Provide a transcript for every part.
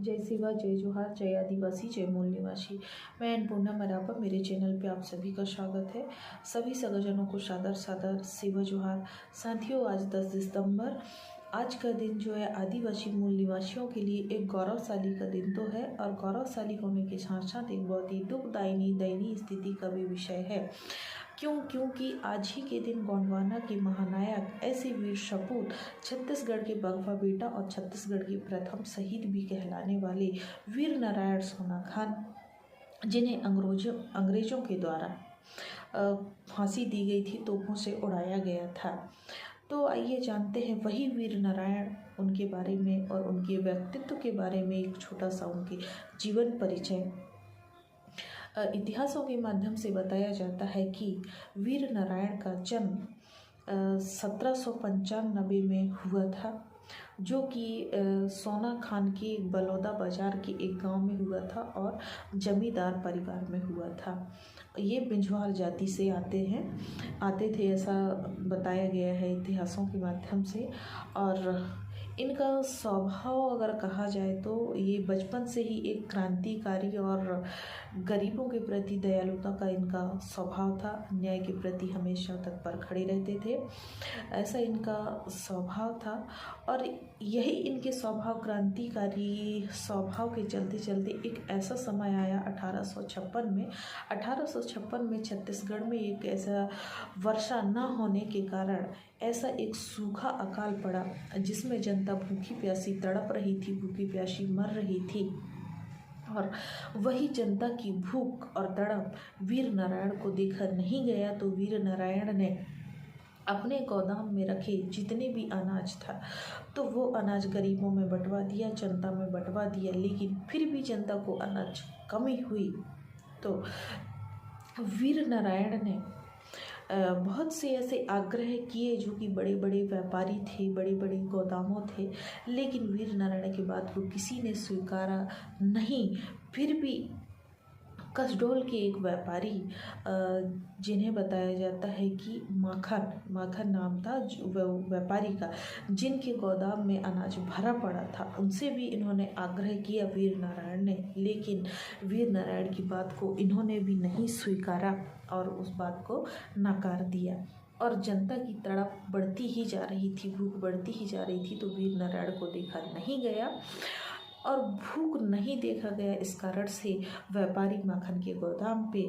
जय शिवा, जय जोहार, जय आदिवासी, जय मूल निवासी। मैं अन्नपूर्णा मरापा, मेरे चैनल पे आप सभी का स्वागत है। सभी सगाजनों को सादर सादर शिवा जोहार। साथियों, आज 10 दिसंबर, आज का दिन जो है आदिवासी मूल निवासियों के लिए एक गौरवशाली का दिन तो है, और गौरवशाली होने के साथ साथ एक बहुत ही दुखदायी दयनीय स्थिति का भी विषय है। क्योंकि आज ही के दिन गोंडवाना के महानायक ऐसे वीर सपूत, छत्तीसगढ़ के बगवा बेटा और छत्तीसगढ़ के प्रथम शहीद भी कहलाने वाले वीर नारायण सोना खान, जिन्हें अंग्रेजों के द्वारा फांसी दी गई थी, तोपों से उड़ाया गया था। तो आइए जानते हैं वही वीर नारायण, उनके बारे में और उनके व्यक्तित्व के बारे में एक छोटा सा उनके जीवन परिचय। इतिहासों के माध्यम से बताया जाता है कि वीर नारायण का जन्म 1795 में हुआ था, जो कि सोना खान के बलौदा बाजार के एक गांव में हुआ था और जमींदार परिवार में हुआ था। ये बिंझवार जाति से आते थे, ऐसा बताया गया है इतिहासों के माध्यम से। और इनका स्वभाव अगर कहा जाए तो ये बचपन से ही एक क्रांतिकारी और गरीबों के प्रति दयालुता का इनका स्वभाव था। न्याय के प्रति हमेशा तत्पर खड़े रहते थे, ऐसा इनका स्वभाव था। और यही इनके क्रांतिकारी स्वभाव के चलते चलते एक ऐसा समय आया 1856 में छत्तीसगढ़ में एक ऐसा वर्षा न होने के कारण ऐसा एक सूखा अकाल पड़ा, जिसमें जनता भूखी प्यासी तड़प रही थी, भूखी प्यासी मर रही थी। और वही जनता की भूख और तड़प वीर नारायण को देखा नहीं गया, तो वीर नारायण ने अपने गोदाम में रखे जितने भी अनाज था तो वो अनाज गरीबों में बंटवा दिया, जनता में बंटवा दिया। लेकिन फिर भी जनता को अनाज कमी हुई, तो वीर नारायण ने बहुत से ऐसे आग्रह किए जो कि बड़े बड़े व्यापारी थे, बड़े बड़े गोदामों थे, लेकिन वीर नारायण की बात को किसी ने स्वीकारा नहीं। फिर भी कसडोल के एक व्यापारी, जिन्हें बताया जाता है कि माखन नाम था व्यापारी का, जिनके गोदाम में अनाज भरा पड़ा था, उनसे भी इन्होंने आग्रह किया वीर नारायण ने, लेकिन वीर नारायण की बात को इन्होंने भी नहीं स्वीकारा और उस बात को नकार दिया। और जनता की तड़प बढ़ती ही जा रही थी, भूख बढ़ती ही जा रही थी, तो वीर नारायण को देखा नहीं गया और भूख नहीं देखा गया। इस कारण से व्यापारी माखन के गोदाम पे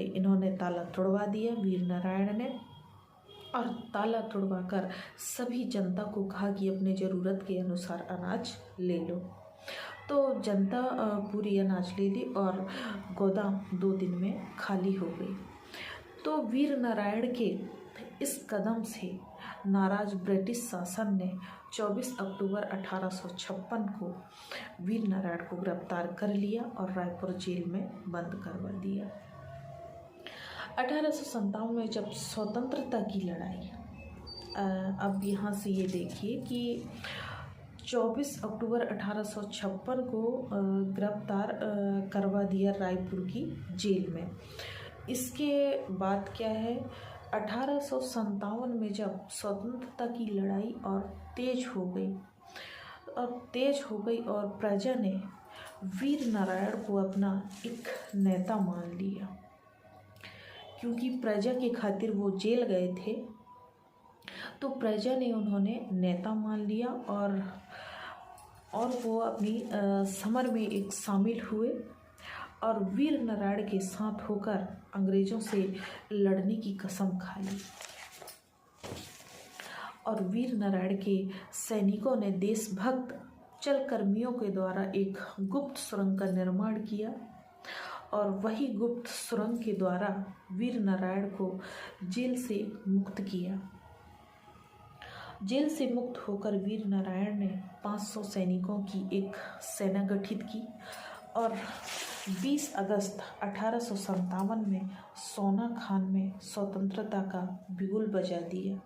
इन्होंने ताला तोड़वा दिया वीर नारायण ने, और ताला तोड़वा कर सभी जनता को कहा कि अपने ज़रूरत के अनुसार अनाज ले लो। तो जनता पूरी अनाज ले ली और गोदाम 2 दिन में खाली हो गई। तो वीर नारायण के इस कदम से नाराज ब्रिटिश शासन ने 24 अक्टूबर 1856 को वीर नारायण को गिरफ्तार कर लिया और रायपुर जेल में बंद करवा दिया। 1857 में जब स्वतंत्रता की लड़ाई, अब यहाँ से ये देखिए कि 24 अक्टूबर 1856 को गिरफ्तार करवा दिया रायपुर की जेल में। इसके बाद क्या है, 1857 में जब स्वतंत्रता की लड़ाई और तेज हो गई और प्रजा ने वीर नारायण को अपना एक नेता मान लिया, क्योंकि प्रजा के खातिर वो जेल गए थे, तो प्रजा ने उन्होंने नेता मान लिया और वो अपनी समर में एक शामिल हुए और वीर नारायण के साथ होकर अंग्रेजों से लड़ने की कसम खा ली। और वीर नारायण के सैनिकों ने देशभक्त चलकर्मियों के द्वारा एक गुप्त सुरंग का निर्माण किया, और वही गुप्त सुरंग के द्वारा वीर नारायण को जेल से मुक्त किया। जेल से मुक्त होकर वीर नारायण ने 500 सैनिकों की एक सेना गठित की और 20 अगस्त 1857 में सोना खान में स्वतंत्रता का बिगुल बजा दिया।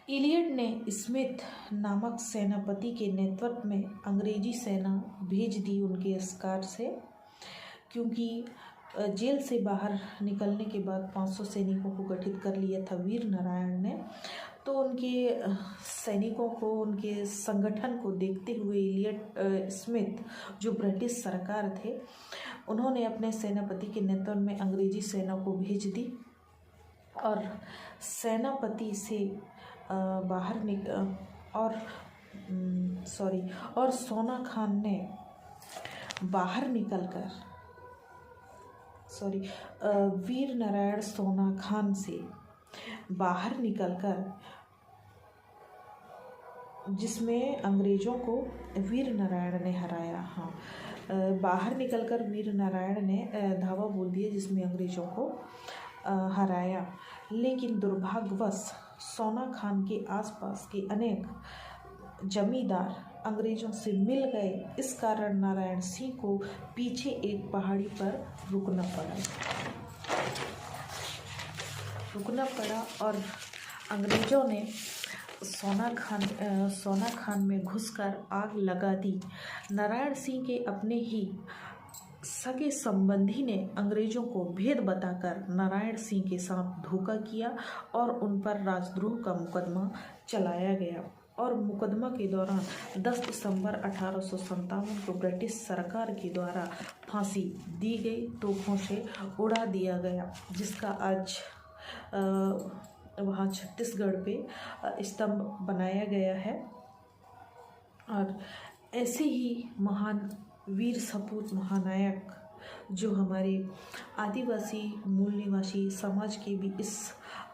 इलियड ने स्मिथ नामक सेनापति के नेतृत्व में अंग्रेजी सेना भेज दी उनके शिकार से, क्योंकि जेल से बाहर निकलने के बाद 500 सैनिकों को गठित कर लिया था वीर नारायण ने। तो उनके सैनिकों को, उनके संगठन को देखते हुए इलियट स्मिथ जो ब्रिटिश सरकार थे, उन्होंने अपने सेनापति के नेतृत्व में अंग्रेजी सेना को भेज दी और सेनापति से बाहर निकल और सोना खान ने बाहर निकलकर वीर नारायण सोना खान से बाहर निकलकर, जिसमें अंग्रेजों को वीर नारायण ने हराया। हाँ, बाहर निकलकर वीर नारायण ने धावा बोल दिया जिसमें अंग्रेजों को हराया। लेकिन दुर्भाग्यवश सोना खान के आसपास के अनेक जमींदार अंग्रेजों से मिल गए। इस कारण नारायण सिंह को पीछे एक पहाड़ी पर रुकना पड़ा और अंग्रेजों ने सोना खान में घुसकर आग लगा दी। नारायण सिंह के अपने ही सगे संबंधी ने अंग्रेजों को भेद बताकर नारायण सिंह के साथ धोखा किया और उन पर राजद्रोह का मुकदमा चलाया गया और मुकदमा के दौरान 10 दिसंबर 1857 को ब्रिटिश सरकार के द्वारा फांसी दी गई, तोपों से उड़ा दिया गया, जिसका आज वहाँ छत्तीसगढ़ पे स्तंभ बनाया गया है। और ऐसे ही महान वीर सपूत महानायक जो हमारे आदिवासी मूल निवासी समाज के भी इस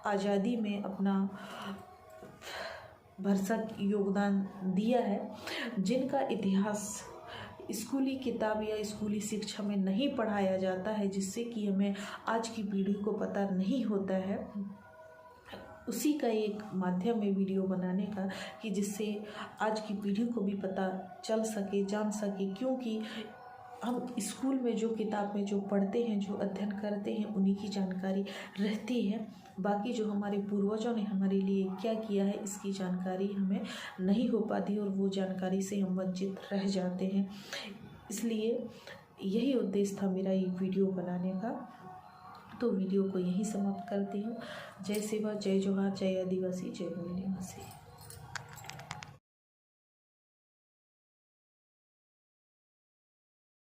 आज़ादी में अपना भरसक योगदान दिया है, जिनका इतिहास स्कूली किताब या स्कूली शिक्षा में नहीं पढ़ाया जाता है, जिससे कि हमें आज की पीढ़ी को पता नहीं होता है, उसी का एक माध्यम है वीडियो बनाने का, कि जिससे आज की पीढ़ी को भी पता चल सके, जान सके। क्योंकि हम स्कूल में जो किताब में जो पढ़ते हैं, जो अध्ययन करते हैं, उन्हीं की जानकारी रहती है। बाकी जो हमारे पूर्वजों ने हमारे लिए क्या किया है, इसकी जानकारी हमें नहीं हो पाती और वो जानकारी से हम वंचित रह जाते हैं। इसलिए यही उद्देश्य था मेरा ये वीडियो बनाने का। तो वीडियो को यहीं समाप्त करती हूँ। जय सेवा, जय जोहार, जय आदिवासी, जय मूल निवासी।